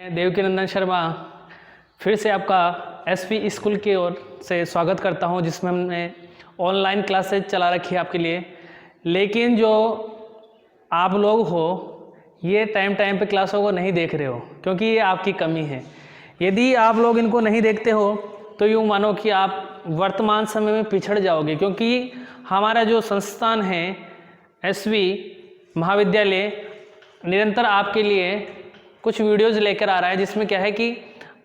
देवकीनंदन शर्मा फिर से आपका एसपी स्कूल की ओर से स्वागत करता हूं, जिसमें हमने ऑनलाइन क्लासेज चला रखी है आपके लिए। लेकिन जो आप लोग हो ये टाइम पे क्लासों को नहीं देख रहे हो, क्योंकि ये आपकी कमी है। यदि आप लोग इनको नहीं देखते हो तो यूँ मानो कि आप वर्तमान समय में पिछड़ जाओगे, क्योंकि हमारा जो संस्थान है एसवी महाविद्यालय निरंतर आपके लिए कुछ वीडियोज़ लेकर आ रहा है, जिसमें क्या है कि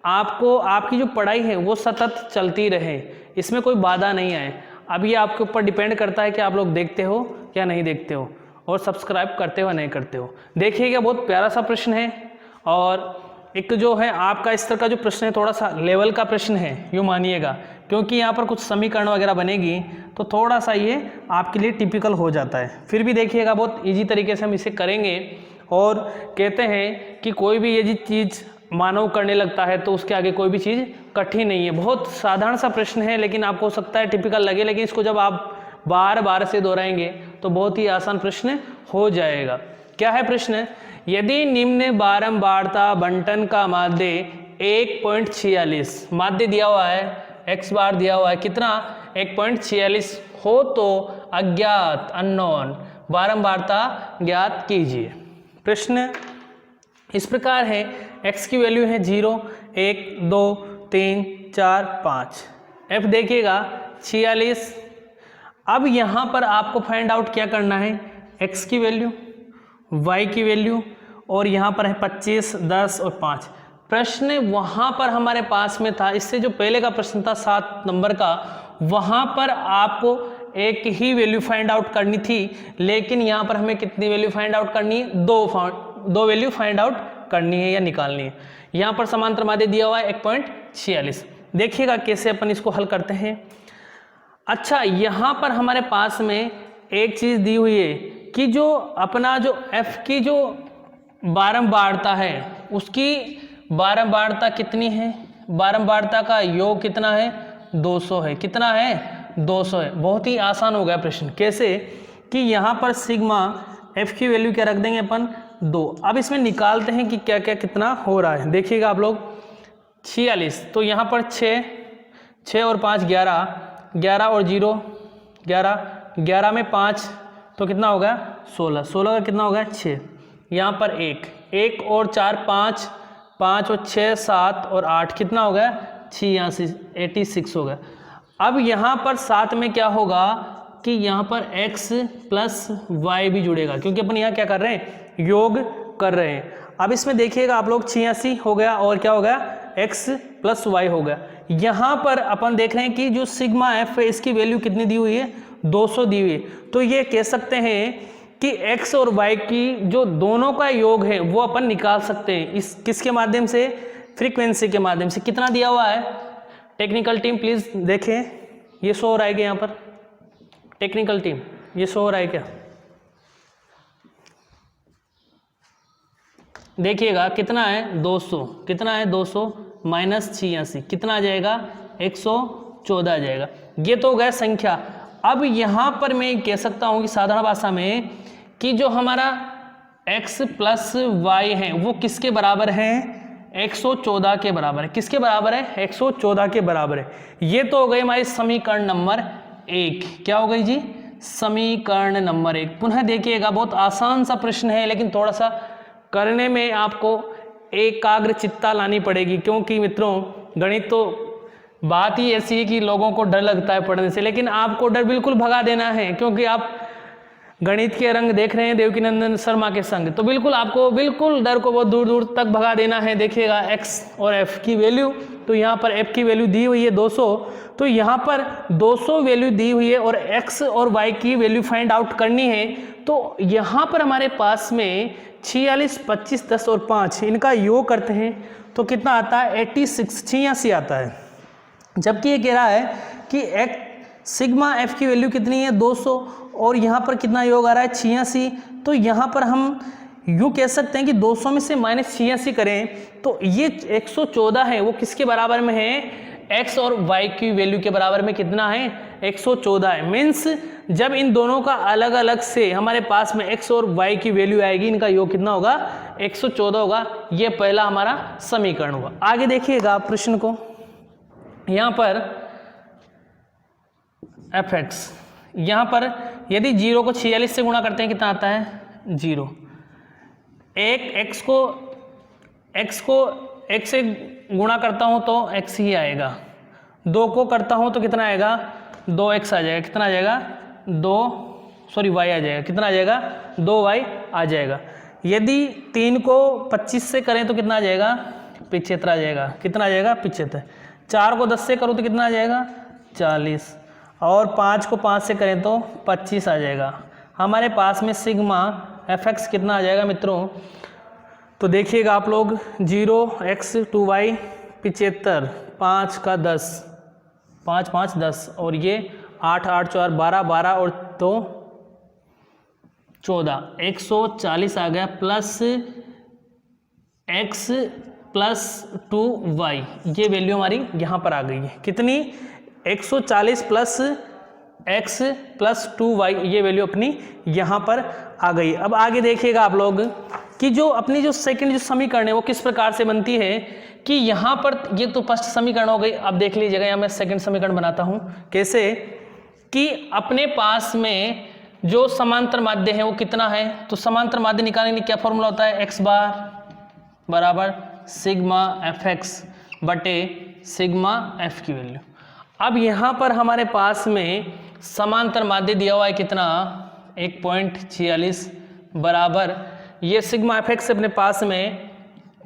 आपको आपकी जो पढ़ाई है वो सतत चलती रहे, इसमें कोई बाधा नहीं आए। अब ये आपके ऊपर डिपेंड करता है कि आप लोग देखते हो या नहीं देखते हो और सब्सक्राइब करते हो या नहीं करते हो। देखिएगा, बहुत प्यारा सा प्रश्न है और एक जो है आपका स्तर का जो प्रश्न है थोड़ा सा लेवल का प्रश्न है, यूँ मानिएगा, क्योंकि यहाँ पर कुछ समीकरण वगैरह बनेगी तो थोड़ा सा ये आपके लिए टिपिकल हो जाता है। फिर भी देखिएगा, बहुत ईजी तरीके से हम इसे करेंगे। और कहते हैं कि कोई भी यदि चीज़ मानव करने लगता है तो उसके आगे कोई भी चीज़ कठिन नहीं है। बहुत साधारण सा प्रश्न है, लेकिन आपको हो सकता है टिपिकल लगे, लेकिन इसको जब आप बार बार से दोहराएंगे तो बहुत ही आसान प्रश्न हो जाएगा। क्या है प्रश्न? यदि निम्न बारंबारता बंटन का माध्य 1.46 माध्य दिया हुआ है, x बार दिया हुआ है कितना 1.46 हो तो अज्ञात अननोन बारंबारता ज्ञात कीजिए। प्रश्न इस प्रकार है, x की वैल्यू है 0, 1, 2, 3, 4, 5, f देखिएगा 46। अब यहाँ पर आपको फाइंड आउट क्या करना है, x की वैल्यू, y की वैल्यू, और यहाँ पर है 25, 10 और 5। प्रश्न वहाँ पर हमारे पास में था, इससे जो पहले का प्रश्न था 7 नंबर का, वहाँ पर आपको एक ही वैल्यू फाइंड आउट करनी थी, लेकिन यहाँ पर हमें कितनी वैल्यू फाइंड आउट करनी है, दो वैल्यू फाइंड आउट करनी है या निकालनी है। यहाँ पर समांतर माध्य दिया हुआ है 1.46। देखिएगा कैसे अपन इसको हल करते हैं। अच्छा, यहाँ पर हमारे पास में एक चीज़ दी हुई है कि जो अपना जो f की जो बारंबारता है उसकी बारंबारता कितनी है, बारंबारता का योग कितना है, 200 है। कितना है, 200 है। बहुत ही आसान हो गया प्रश्न। कैसे कि यहाँ पर सिग्मा f की वैल्यू क्या रख देंगे अपन, 2। अब इसमें निकालते हैं कि क्या क्या कितना हो रहा है। देखिएगा आप लोग 46, तो यहाँ पर 6 और 5 11, 11 और 0 11, 11 में 5 तो कितना होगा 16, 16 का कितना होगा 6, यहाँ पर 1 और 4 5, 5 और 6 7 और 8 कितना हो गया 86, 86 हो गया। अब यहाँ पर साथ में क्या होगा कि यहाँ पर x प्लस y भी जुड़ेगा, क्योंकि अपन यहाँ क्या कर रहे हैं, योग कर रहे हैं। अब इसमें देखिएगा आप लोग 86 हो गया और क्या हो गया, x प्लस y हो गया। यहाँ पर अपन देख रहे हैं कि जो सिग्मा f है इसकी वैल्यू कितनी दी हुई है, 200 दी हुई है। तो ये कह सकते हैं कि x और y की जो दोनों का योग है वो अपन निकाल सकते हैं। इस किसके माध्यम से, फ्रीक्वेंसी के माध्यम से। कितना दिया हुआ है, टेक्निकल टीम प्लीज देखें, ये शो हो रहा है क्या यहाँ पर, टेक्निकल टीम ये शो हो रहा है क्या, देखिएगा कितना है 200, कितना है 200 माइनस 86 कितना आ जाएगा 114 आ जाएगा। ये तो हो गया संख्या। अब यहाँ पर मैं कह सकता हूँ कि साधारण भाषा में कि जो हमारा x प्लस y है वो किसके बराबर है, 114 के बराबर है। किसके बराबर है, 114 के बराबर है। ये तो हो गई हमारी समीकरण नंबर 1। क्या हो गई जी, समीकरण नंबर 1। पुनः देखिएगा, बहुत आसान सा प्रश्न है, लेकिन थोड़ा सा करने में आपको एकाग्र चित्ता लानी पड़ेगी, क्योंकि मित्रों गणित तो बात ही ऐसी है कि लोगों को डर लगता है पढ़ने से, लेकिन आपको डर बिल्कुल भगा देना है, क्योंकि आप गणित के रंग देख रहे हैं देवकीनंदन शर्मा के संग, तो बिल्कुल आपको बिल्कुल डर को बहुत दूर दूर तक भगा देना है। देखिएगा x और f की वैल्यू, तो यहाँ पर f की वैल्यू दी हुई है 200, तो यहाँ पर 200 वैल्यू दी हुई है और x और y की वैल्यू फाइंड आउट करनी है। तो यहाँ पर हमारे पास में 46, 25, 10 और 5 इनका योग करते हैं तो कितना आता है 86 आता है। जबकि ये कह रहा है कि सिग्मा f की वैल्यू कितनी है 200 और यहाँ पर कितना योग आ रहा है 86। तो यहाँ पर हम यूँ कह सकते हैं कि 200 में से माइनस 86 करें तो ये 114 है, वो किसके बराबर में है, x और y की वैल्यू के बराबर में कितना है 114 है। मीन्स जब इन दोनों का अलग अलग से हमारे पास में x और y की वैल्यू आएगी, इनका योग कितना होगा, 114 होगा। ये पहला हमारा समीकरण हुआ। आगे देखिएगा आप प्रश्न को, यहाँ पर fx, यहाँ पर यदि 0 को 46 से गुणा करते हैं कितना आता है, 0। एक x को x से गुणा करता हूँ तो x ही आएगा, 2 को करता हूँ तो कितना आएगा, 2x आ जाएगा। कितना आ जाएगा, y आ जाएगा। कितना आ जाएगा, 2y आ जाएगा। यदि 3 को 25 से करें तो कितना आ जाएगा, 75 आ जाएगा। कितना आ जाएगा, 75। 4 को 10 से करो तो कितना आ जाएगा, 40। और 5 को 5 से करें तो 25 आ जाएगा। हमारे पास में सिग्मा fx कितना आ जाएगा मित्रों, तो देखिएगा आप लोग, 0x 2y 75, 5 का 10, 5 5 10, और ये 8 8 4 12 12 और 2 14, 140 आ गया, प्लस x प्लस 2y, ये वैल्यू हमारी यहाँ पर आ गई है। कितनी, 140 प्लस x प्लस 2y, ये वैल्यू अपनी यहाँ पर आ गई। अब आगे देखिएगा आप लोग कि जो अपनी जो सेकंड जो समीकरण है वो किस प्रकार से बनती है, कि यहाँ पर ये तो फर्स्ट समीकरण हो गई। अब देख लीजिएगा, यहाँ मैं सेकंड समीकरण बनाता हूँ। कैसे, कि अपने पास में जो समांतर माध्य है वो कितना है, तो समांतर माध्य निकालने के लिए क्या फॉर्मूला होता है, x बार बराबर सिग्मा fx बटे सिग्मा f की वैल्यू। अब यहाँ पर हमारे पास में समांतर माध्य दिया हुआ है कितना, 1.46 बराबर ये सिग्मा fx अपने पास में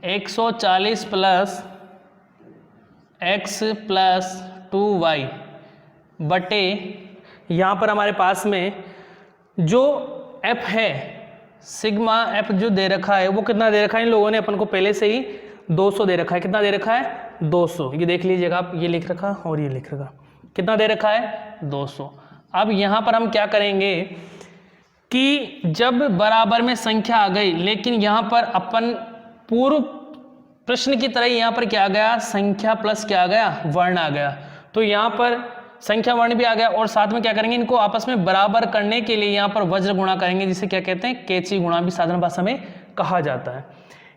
140 प्लस x प्लस 2y बटे यहाँ पर हमारे पास में जो f है, सिग्मा f जो दे रखा है वो कितना दे रखा है, इन लोगों ने अपन को पहले से ही 200 दे रखा है। कितना दे रखा है, 200। ये देख लीजिएगा आप, ये लिख रखा और ये लिख रखा, कितना दे रखा है, 200। अब यहाँ पर हम क्या करेंगे कि जब बराबर में संख्या आ गई, लेकिन यहाँ पर अपन पूर्व प्रश्न की तरह यहाँ पर क्या आ गया, संख्या प्लस क्या आ गया, वर्ण आ गया। तो यहाँ पर संख्या वर्ण भी आ गया, और साथ में क्या करेंगे, इनको आपस में बराबर करने के लिए यहाँ पर वज्र गुणा करेंगे, जिसे क्या कहते हैं, कैची गुणा भी साधारण भाषा में कहा जाता है।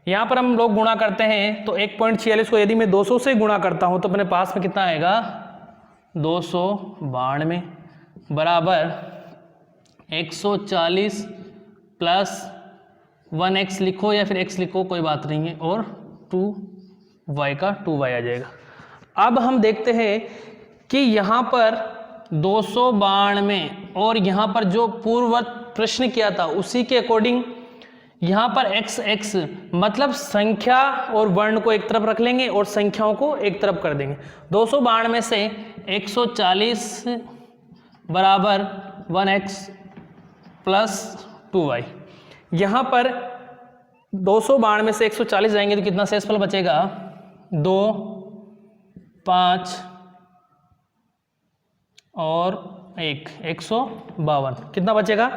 यहाँ पर हम लोग गुणा करते हैं तो 1.46 को यदि मैं 200 से गुणा करता हूँ तो अपने पास में कितना आएगा, 292 बराबर 140 प्लस 1x लिखो या फिर x लिखो, कोई बात नहीं है, और 2y का 2y आ जाएगा। अब हम देखते हैं कि यहाँ पर 292 और यहाँ पर जो पूर्ववत प्रश्न किया था उसी के अकॉर्डिंग यहाँ पर x मतलब संख्या और वर्ण को एक तरफ रख लेंगे और संख्याओं को एक तरफ कर देंगे। 292 से 140 बराबर 1x प्लस 2y। यहाँ पर 292 से 140 जाएंगे तो कितना शेषफल बचेगा, 2 5 और 1 152। कितना बचेगा,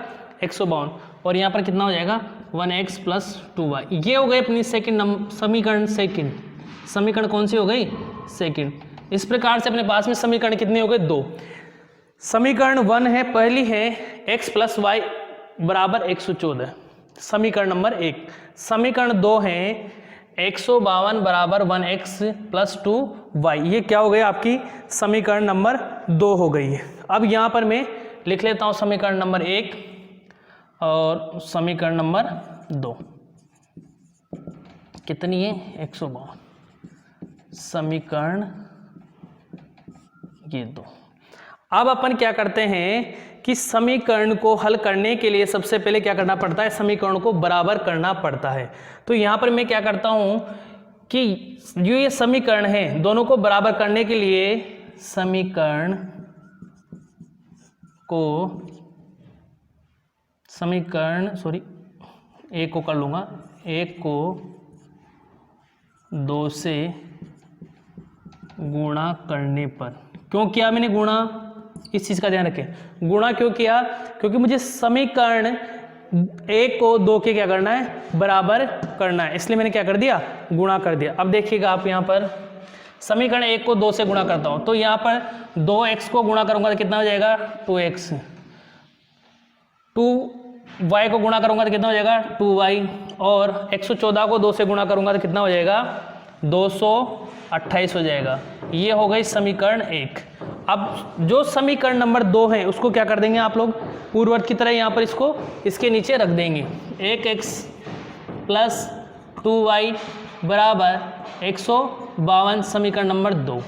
152, और यहाँ पर कितना हो जाएगा, 1x प्लस 2y। ये हो गई अपनी सेकंड समीकरण। समीकरण कौन सी हो गई, सेकंड। इस प्रकार से अपने पास में समीकरण कितने हो गए, 2। समीकरण 1 है, पहली है x प्लस वाई बराबर 114, समीकरण नंबर 1। समीकरण 2 है 152 बराबर 1x प्लस 2y। ये क्या हो गई, आपकी समीकरण नंबर 2 हो गई है। अब यहाँ पर मैं लिख लेता हूँ समीकरण नंबर 1 और समीकरण नंबर 2 कितनी है, 152, समीकरण ये 2। अब अपन क्या करते हैं कि समीकरण को हल करने के लिए सबसे पहले क्या करना पड़ता है, समीकरण को बराबर करना पड़ता है। तो यहाँ पर मैं क्या करता हूँ कि जो ये समीकरण है दोनों को बराबर करने के लिए समीकरण एक को कर लूँगा, एक को 2 से गुणा करने पर, क्यों किया मैंने गुणा, इस चीज़ का ध्यान रखें। गुणा क्यों किया, क्योंकि मुझे समीकरण 1 को 2 के क्या करना है, बराबर करना है, इसलिए मैंने क्या कर दिया, गुणा कर दिया। अब देखिएगा आप यहाँ पर समीकरण 1 को 2 से गुणा करता हूँ, तो यहाँ पर 2x को गुणा करूँगा तो कितना हो जाएगा 2x, 2y को गुणा करूँगा तो कितना हो जाएगा 2y, और 114 को 2 से गुणा करूँगा तो कितना हो जाएगा 228 हो जाएगा। ये हो गई समीकरण 1। अब जो समीकरण नंबर 2 है उसको क्या कर देंगे आप लोग, पूर्ववत की तरह यहाँ पर इसको इसके नीचे रख देंगे। 1x प्लस 2y बराबर 152 समीकरण नंबर 2।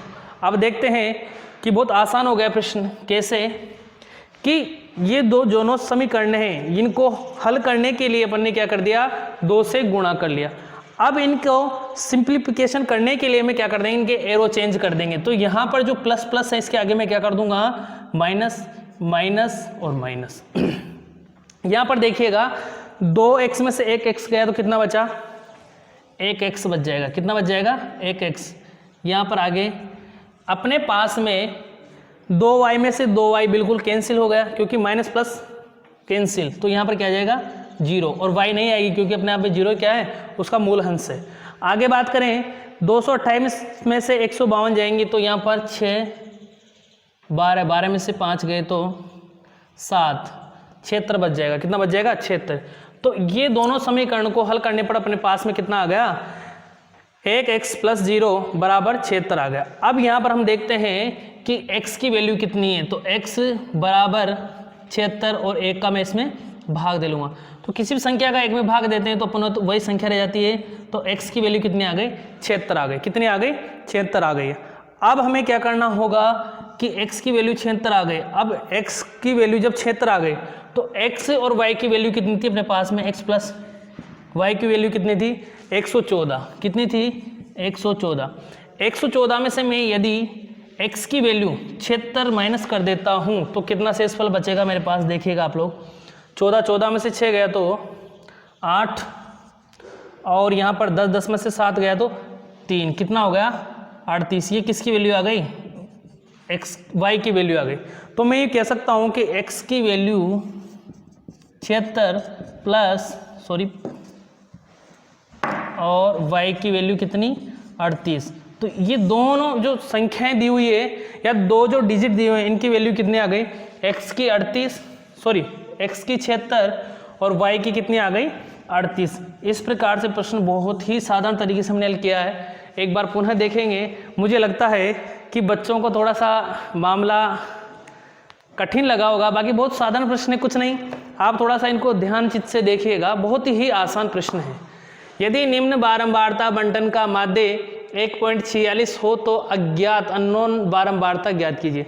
अब देखते हैं कि बहुत आसान हो गया प्रश्न। कैसे कि ये दो दोनों समीकरण हैं, इनको हल करने के लिए अपन ने क्या कर दिया 2 से गुणा कर लिया। अब इनको सिंप्लीफिकेशन करने के लिए मैं क्या कर देंगे, इनके एरो चेंज कर देंगे। तो यहाँ पर जो प्लस प्लस है इसके आगे मैं क्या कर दूंगा माइनस, माइनस और माइनस। यहाँ पर देखिएगा 2x में से 1x गया तो कितना बचा 1x बच जाएगा। कितना बच जाएगा 1x। यहाँ पर आगे अपने पास में 2y में से 2y बिल्कुल कैंसिल हो गया क्योंकि माइनस प्लस कैंसिल, तो यहाँ पर क्या आ जाएगा 0 और y नहीं आएगी क्योंकि अपने आप में 0 क्या है उसका मूल अंश है। आगे बात करें 228 में से 152 जाएंगे तो यहाँ पर 6 12, 12 में से 5 गए तो 7, 76 बच जाएगा। कितना बच जाएगा 76। तो ये दोनों समीकरण को हल करने पर अपने पास में कितना आ गया 1x प्लस 0 बराबर 76 आ गया। अब यहाँ पर हम देखते हैं कि x की वैल्यू कितनी है, तो x बराबर 76 और 1 का मैं इसमें भाग दे लूँगा। तो किसी भी संख्या का 1 में भाग देते हैं तो अपन तो वही संख्या रह जाती है। तो x की वैल्यू कितनी आ गई 76 आ गई। कितनी आ गई 76 आ गई। अब हमें क्या करना होगा कि x की वैल्यू 76 आ गई। अब x की वैल्यू जब 76 आ गई तो x और y की वैल्यू कितनी थी अपने पास में, x प्लस y की वैल्यू कितनी थी 114। कितनी थी 114। 114 में से मैं यदि x की वैल्यू 76 माइनस कर देता हूँ तो कितना शेषफल बचेगा मेरे पास, देखिएगा आप लोग 14 में से 6 गया तो 8 और यहाँ पर 10 में से 7 गया तो 3, कितना हो गया 38। ये किसकी वैल्यू आ गई y की वैल्यू आ गई। तो मैं ये कह सकता हूँ कि x की वैल्यू 76 प्लस और y की वैल्यू कितनी 38। तो ये दोनों जो संख्याएं दी हुई है या दो जो डिजिट दिए हुए हैं इनकी वैल्यू कितनी आ गई x की 76 और y की कितनी आ गई 38। इस प्रकार से प्रश्न बहुत ही साधारण तरीके से हमने हल किया है। एक बार पुनः देखेंगे। मुझे लगता है कि बच्चों को थोड़ा सा मामला कठिन लगा होगा, बाकी बहुत साधारण प्रश्न है, कुछ नहीं। आप थोड़ा सा इनको ध्यान चित्त से देखिएगा, बहुत ही आसान प्रश्न है। यदि निम्न बारंबारता बंटन का माध्य 1.46 हो तो अज्ञात अननोन बारंबारता ज्ञात कीजिए।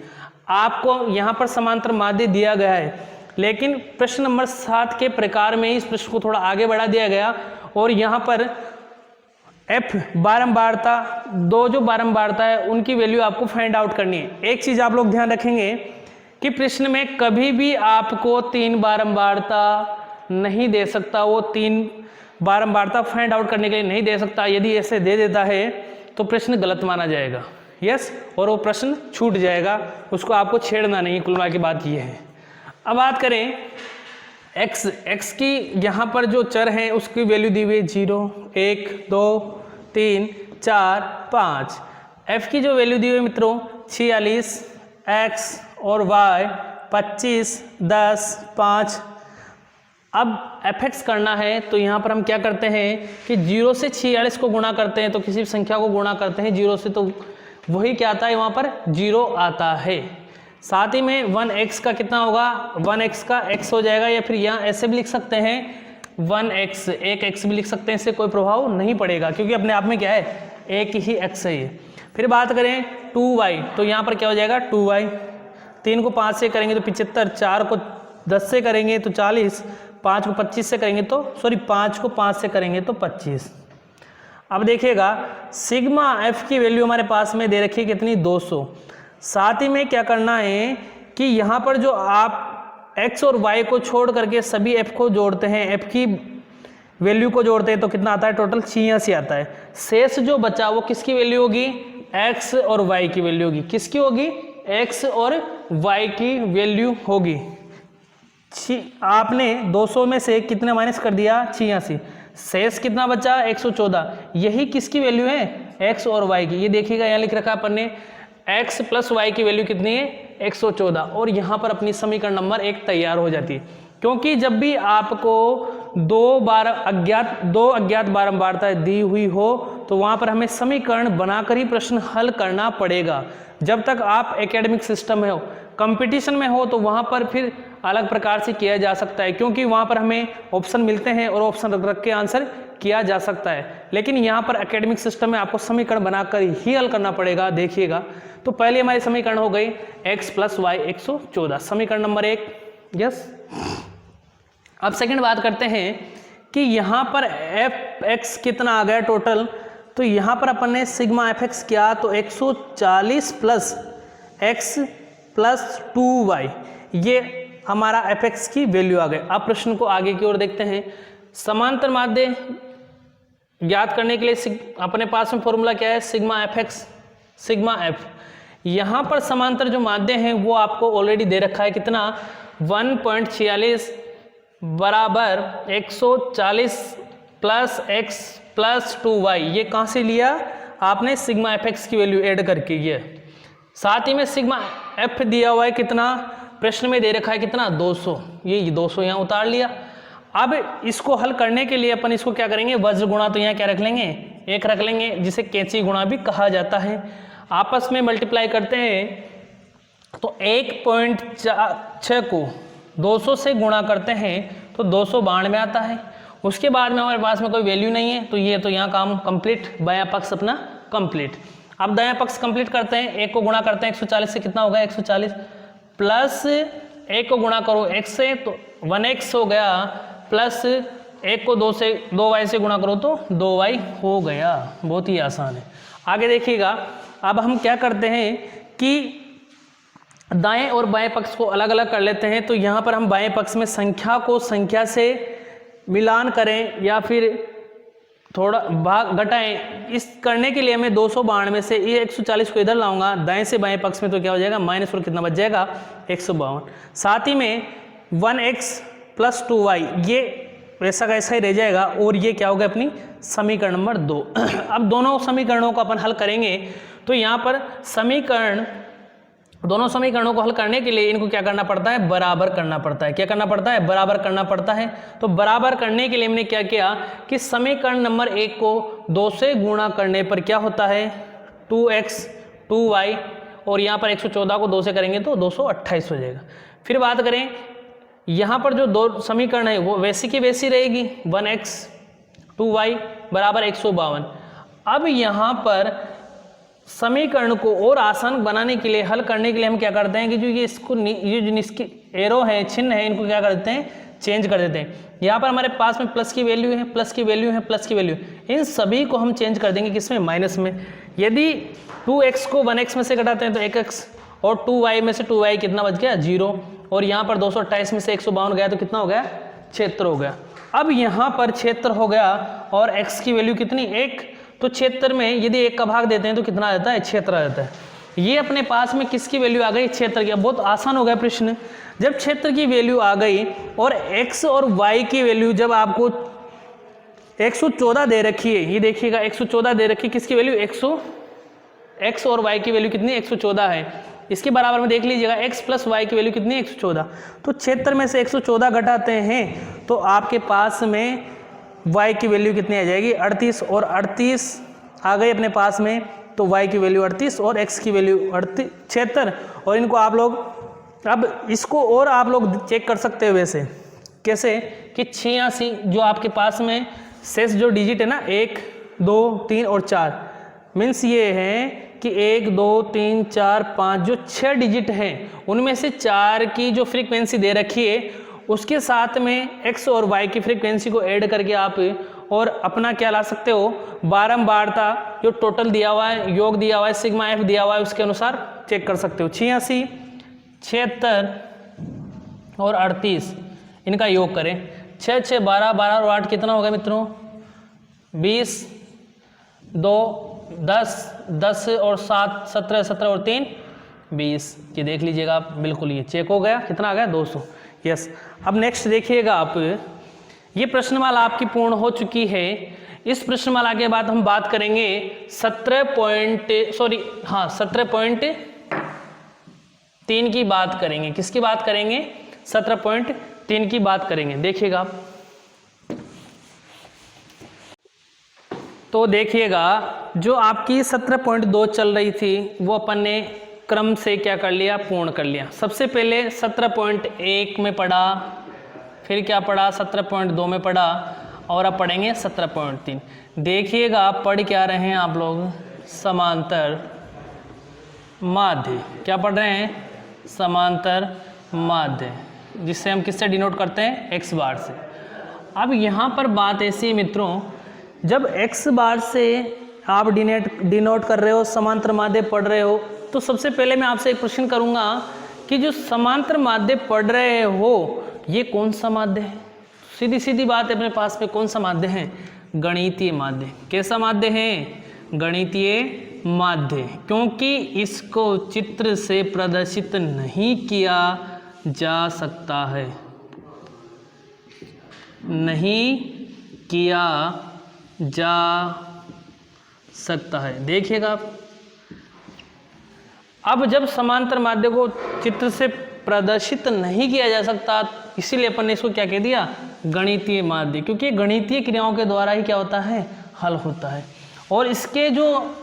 आपको यहाँ पर समांतर माध्य दिया गया है, लेकिन प्रश्न नंबर 7 के प्रकार में इस प्रश्न को थोड़ा आगे बढ़ा दिया गया और यहाँ पर f बारंबारता, दो जो बारंबारता है उनकी वैल्यू आपको फाइंड आउट करनी है। एक चीज आप लोग ध्यान रखेंगे कि प्रश्न में कभी भी आपको 3 बारंबारता नहीं दे सकता, वो 3 बारंबारता फाइंड आउट करने के लिए नहीं दे सकता। यदि ऐसे दे देता है तो प्रश्न गलत माना जाएगा, यस, और वो प्रश्न छूट जाएगा, उसको आपको छेड़ना नहीं। कुल मिला के बात ये है। अब बात करें x की, यहाँ पर जो चर हैं उसकी वैल्यू दी हुई है 0 1 2 3 4 5। f की जो वैल्यू दी हुई है मित्रों 46, x और y 25 10 5। अब fx करना है तो यहाँ पर हम क्या करते हैं कि 0 से 46 को गुणा करते हैं, तो किसी भी संख्या को गुणा करते हैं 0 से तो वही क्या आता है वहाँ पर 0 आता है। साथ ही में 1x का कितना होगा, 1x का x हो जाएगा, या फिर यहाँ ऐसे भी लिख सकते हैं 1x, 1x भी लिख सकते हैं, इससे कोई प्रभाव नहीं पड़ेगा क्योंकि अपने आप में क्या है एक ही x है ये। फिर बात करें 2y तो यहाँ पर क्या हो जाएगा 2y। 3 को 5 से करेंगे तो 75, 4 को 10 से करेंगे तो 40, 5 को 25 से करेंगे तो 5 को 5 से करेंगे तो 25। अब देखिएगा सिग्मा f की वैल्यू हमारे पास में दे रखी है कितनी 200। साथ ही में क्या करना है कि यहाँ पर जो आप x और y को छोड़ करके सभी f को जोड़ते हैं, f की वैल्यू को जोड़ते हैं तो कितना आता है टोटल 86 आता है। शेष जो बचा वो किसकी वैल्यू होगी x और y की वैल्यू होगी। किसकी होगी x और y की वैल्यू होगी। आपने 200 में से कितने माइनस कर दिया 86, शेष कितना बचा 114। यही किसकी वैल्यू है x और y की। ये देखिएगा यहाँ लिख रखा है अपन ने x प्लस वाई की वैल्यू कितनी है 114, और यहाँ पर अपनी समीकरण नंबर 1 तैयार हो जाती है। क्योंकि जब भी आपको दो अज्ञात बारंबारता दी हुई हो तो वहाँ पर हमें समीकरण बनाकर ही प्रश्न हल करना पड़ेगा। जब तक आप एकेडमिक सिस्टम में हो, कंपटीशन में हो, तो वहाँ पर फिर अलग प्रकार से किया जा सकता है, क्योंकि वहाँ पर हमें ऑप्शन मिलते हैं और ऑप्शन रख के आंसर किया जा सकता है। लेकिन यहाँ पर एकेडमिक सिस्टम में आपको समीकरण बनाकर ही हल करना पड़ेगा। देखिएगा, तो पहले हमारी समीकरण हो गई x प्लस वाई 114, समीकरण नंबर 1। यस, अब सेकंड बात करते हैं कि यहाँ पर f(x) कितना आ गया टोटल। तो यहाँ पर अपन ने सिग्मा f(x) किया तो 140 प्लस x प्लस 2y, ये हमारा f(x) की वैल्यू आ गई। अब प्रश्न को आगे की ओर देखते हैं। समांतर माध्य ज्ञात करने के लिए अपने पास में फॉर्मूला क्या है, सिग्मा f(x) सिग्मा f। यहाँ पर समांतर जो माध्य हैं वो आपको ऑलरेडी दे रखा है, कितना 1.46 बराबर 140 प्लस x प्लस 2y। ये कहाँ से लिया आपने, सिग्मा f(x) की वैल्यू ऐड करके। ये साथ ही में सिग्मा f दिया हुआ है कितना, प्रश्न में दे रखा है कितना 200, ये 200 यहाँ उतार लिया। अब इसको हल करने के लिए अपन इसको क्या करेंगे, वज्र गुणा तो यहाँ क्या रख लेंगे, 1 रख लेंगे, जिसे कैंची गुणा भी कहा जाता है। आपस में मल्टीप्लाई करते हैं तो 1.6 को 200 से गुणा करते हैं तो 292 आता है। उसके बाद में हमारे पास में कोई वैल्यू नहीं है, तो ये तो यहाँ काम कंप्लीट, बायां पक्ष अपना कंप्लीट। अब दायां पक्ष कंप्लीट करते हैं, 1 को गुणा करते हैं 140 से, कितना होगा 140 प्लस 1 को गुणा करो x से तो 1x हो गया, प्लस 1 को 2y से गुणा करो तो 2y हो गया। बहुत ही आसान है। आगे देखिएगा, अब हम क्या करते हैं कि दाएं और बाएं पक्ष को अलग अलग कर लेते हैं। तो यहाँ पर हम बाएं पक्ष में संख्या को संख्या से मिलान करें या फिर थोड़ा भाग घटाएं, इस करने के लिए मैं 292 से ये 140 को इधर लाऊंगा दाएं से बाएं पक्ष में, तो क्या हो जाएगा माइनस, और कितना बच जाएगा 152। साथ ही में 1x प्लस 2y ये वैसा का ऐसा ही रह जाएगा, और ये क्या होगा अपनी समीकरण नंबर 2। अब दोनों समीकरणों को अपन हल करेंगे। तो यहाँ पर दोनों समीकरणों को हल करने के लिए इनको क्या करना पड़ता है, बराबर करना पड़ता है। क्या करना पड़ता है, बराबर करना पड़ता है। तो बराबर करने के लिए हमने क्या किया कि समीकरण नंबर 1 को 2 से गुणा करने पर क्या होता है 2x 2y, और यहाँ पर 114 को 2 से करेंगे तो 228 हो जाएगा। फिर बात करें यहाँ पर जो दो समीकरण है वो वैसी की वैसी रहेगी, 1x 2y बराबर 152। अब यहाँ पर समीकरण को और आसान बनाने के लिए, हल करने के लिए हम क्या करते हैं कि जो ये इसको ये जो इसकी एरो है, चिन्ह है, इनको क्या करते हैं चेंज कर देते हैं। यहाँ पर हमारे पास में प्लस की वैल्यू है, प्लस की वैल्यू है, प्लस की वैल्यू, इन सभी को हम चेंज कर देंगे किसमें, माइनस में। यदि 2x को 1x में से घटाते हैं तो 1x, और 2y में से 2y कितना बच गया 0, और यहाँ पर 228 में से 152 गया तो कितना हो गया 76 हो गया। अब यहाँ पर 76 हो गया और x की वैल्यू कितनी 1, तो 76 में यदि 1 का भाग देते हैं तो कितना आ जाता है 76 आ जाता है। ये अपने पास में किसकी वैल्यू आ गई 76 की। बहुत आसान हो गया प्रश्न। जब 76 की वैल्यू आ गई और x और y की वैल्यू जब आपको 114 दे रखी है, ये देखिएगा 114 दे रखी है, किसकी वैल्यू x और y की वैल्यू कितनी 114 है। इसके बराबर में देख लीजिएगा x प्लस वाई की वैल्यू कितनी है 114। तो 76 में से 114 घटाते हैं तो आपके पास में y की वैल्यू कितनी आ जाएगी 38, और 38 आ गई अपने पास में, तो y की वैल्यू 38 और x की वैल्यू 76। और इनको आप लोग, अब इसको और आप लोग चेक कर सकते हो वैसे कैसे कि 86 जो आपके पास में शेष जो डिजिट है ना 1 2 3 और 4, मीन्स ये है कि 1 2 3 4 5 जो 6 डिजिट हैं उनमें से 4 की जो फ्रीक्वेंसी दे रखी है उसके साथ में x और y की फ्रीक्वेंसी को ऐड करके आप और अपना क्या ला सकते हो बारंबारता जो टोटल दिया हुआ है, योग दिया हुआ है, सिग्मा f दिया हुआ है, उसके अनुसार चेक कर सकते हो। 86 76 और 38 इनका योग करें, 6 6 12 12 और 8 कितना होगा मित्रों 20 2 10 10 और 7 17 17 और 3 20। ये देख लीजिएगा आप, बिल्कुल ये चेक हो गया, कितना आ गया 200। यस। अब नेक्स्ट देखिएगा आप, ये प्रश्नमाला आपकी पूर्ण हो चुकी है। इस प्रश्नमाला के बाद हम बात करेंगे 17.3 की बात करेंगे। किसकी बात करेंगे? 17.3 की बात करेंगे। देखिएगा आप, तो देखिएगा जो आपकी 17.2 चल रही थी वो अपन ने क्रम से क्या कर लिया, पूर्ण कर लिया। सबसे पहले 17.1 में पढ़ा, फिर क्या पढ़ा, 17.2 में पढ़ा, और अब पढ़ेंगे 17.3। देखिएगा पढ़ क्या रहे हैं आप लोग, समांतर माध्य। क्या पढ़ रहे हैं? समांतर माध्य, जिससे हम किससे डिनोट करते हैं? एक्स बार से। अब यहाँ पर बात ऐसी है मित्रों, जब एक्स बार से आप डिनोट कर रहे हो, समांतर माध्य पढ़ रहे हो, तो सबसे पहले मैं आपसे एक प्रश्न करूँगा कि जो समांतर माध्य पढ़ रहे हो ये कौन सा माध्य है? सीधी सीधी बात है, अपने पास में कौन सा माध्य है? गणितीय माध्य। कैसा माध्य है? गणितीय माध्य, क्योंकि इसको चित्र से प्रदर्शित नहीं किया जा सकता है, नहीं किया जा सकता है। देखिएगा आप, अब जब समांतर माध्य को चित्र से प्रदर्शित नहीं किया जा सकता, इसीलिए अपन ने इसको क्या कह दिया? गणितीय माध्य, क्योंकि गणितीय क्रियाओं के द्वारा ही क्या होता है? हल होता है। और इसके जो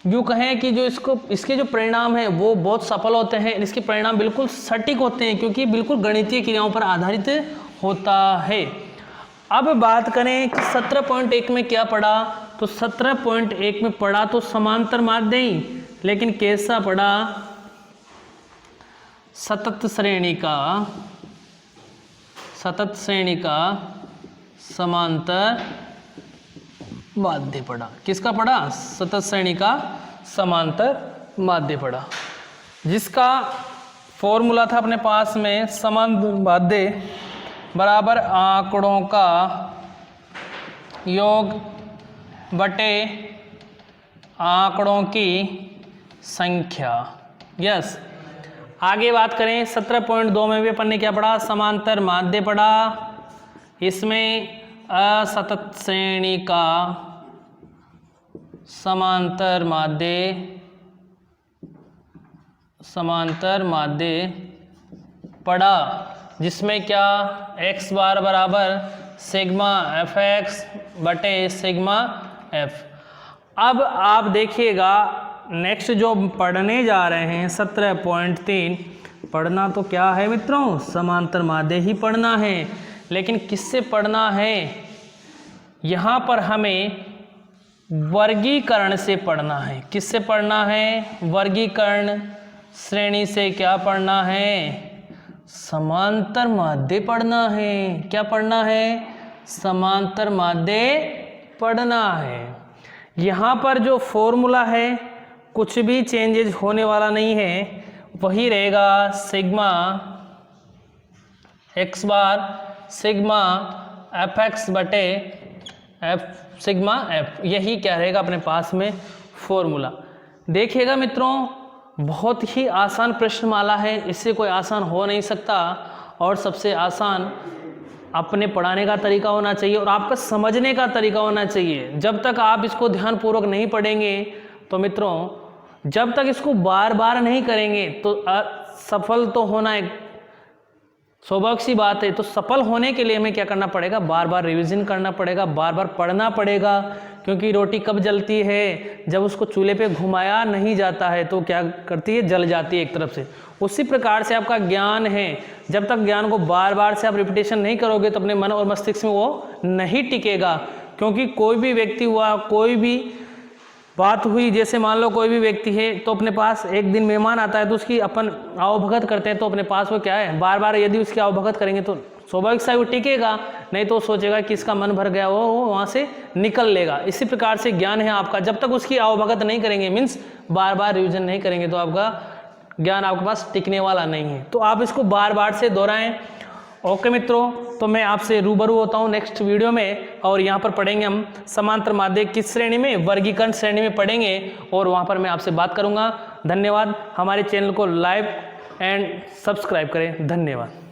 यूँ कहें कि जो इसके जो परिणाम हैं वो बहुत सफल होते हैं, इसके परिणाम बिल्कुल सटीक होते हैं, क्योंकि बिल्कुल गणितीय क्रियाओं पर आधारित होता है। अब बात करें कि 17.1 में क्या पढ़ा, तो 17.1 में पढ़ा तो समांतर माध्य ही, लेकिन कैसा पढ़ा? सतत श्रेणी का समांतर माध्य पढ़ा। किसका पढ़ा? सतत श्रेणी का समांतर माध्य पढ़ा, जिसका फॉर्मूला था अपने पास में, समांतर माध्य बराबर आंकड़ों का योग बटे आंकड़ों की संख्या। यस। आगे बात करें 17.2 में भी अपन ने क्या पढ़ा? समांतर माध्य पढ़ा। इसमें असतत श्रेणी का समांतर माध्य पढ़ा, जिसमें क्या? x बार बराबर सिग्मा एफ एक्स बटे सिग्मा एफ। अब आप देखिएगा नेक्स्ट जो पढ़ने जा रहे हैं 17.3, पढ़ना तो क्या है मित्रों? समांतर माध्य ही पढ़ना है, लेकिन किससे पढ़ना है? यहाँ पर हमें वर्गीकरण से पढ़ना है। किससे पढ़ना है? वर्गीकरण श्रेणी से क्या पढ़ना है? समांतर माध्य पढ़ना है। क्या पढ़ना है? समांतर माध्य पढ़ना है। यहाँ पर जो फॉर्मूला है कुछ भी चेंजेज होने वाला नहीं है, वही रहेगा सिग्मा एक्स बार सिग्मा एफ एक्स बटे एफ सिग्मा एफ, यही क्या रहेगा अपने पास में फॉर्मूला। देखिएगा मित्रों, बहुत ही आसान प्रश्नमाला है, इससे कोई आसान हो नहीं सकता, और सबसे आसान अपने पढ़ाने का तरीका होना चाहिए और आपका समझने का तरीका होना चाहिए। जब तक आप इसको ध्यानपूर्वक नहीं पढ़ेंगे तो मित्रों, जब तक इसको बार बार नहीं करेंगे तो सफल तो होना एक स्वाभाविक सी बात है। तो सफल होने के लिए हमें क्या करना पड़ेगा? बार बार रिवीजन करना पड़ेगा, बार बार पढ़ना पड़ेगा, क्योंकि रोटी कब जलती है? जब उसको चूल्हे पे घुमाया नहीं जाता है तो क्या करती है? जल जाती है एक तरफ से। उसी प्रकार से आपका ज्ञान है, जब तक ज्ञान को बार बार से आप रिपीटेशन नहीं करोगे तो अपने मन और मस्तिष्क में वो नहीं टिकेगा। क्योंकि कोई भी व्यक्ति हुआ, कोई भी बात हुई, जैसे मान लो कोई भी व्यक्ति है तो अपने पास एक दिन मेहमान आता है तो उसकी अपन आवभगत करते हैं, तो अपने पास वो क्या है? बार बार यदि उसकी आवभगत करेंगे तो स्वाभाविक सा वो टिकेगा, नहीं तो सोचेगा कि इसका मन भर गया, वो वहाँ से निकल लेगा। इसी प्रकार से ज्ञान है आपका, जब तक उसकी आवभगत नहीं करेंगे, मीन्स बार बार रिविजन नहीं करेंगे, तो आपका ज्ञान आपके पास टिकने वाला नहीं है। तो आप इसको बार बार से दोहराएं। ओके मित्रों, तो मैं आपसे रूबरू होता हूँ नेक्स्ट वीडियो में, और यहाँ पर पढ़ेंगे हम समांतर माध्य किस श्रेणी में? वर्गीकरण श्रेणी में पढ़ेंगे, और वहाँ पर मैं आपसे बात करूँगा। धन्यवाद। हमारे चैनल को लाइक एंड सब्सक्राइब करें। धन्यवाद।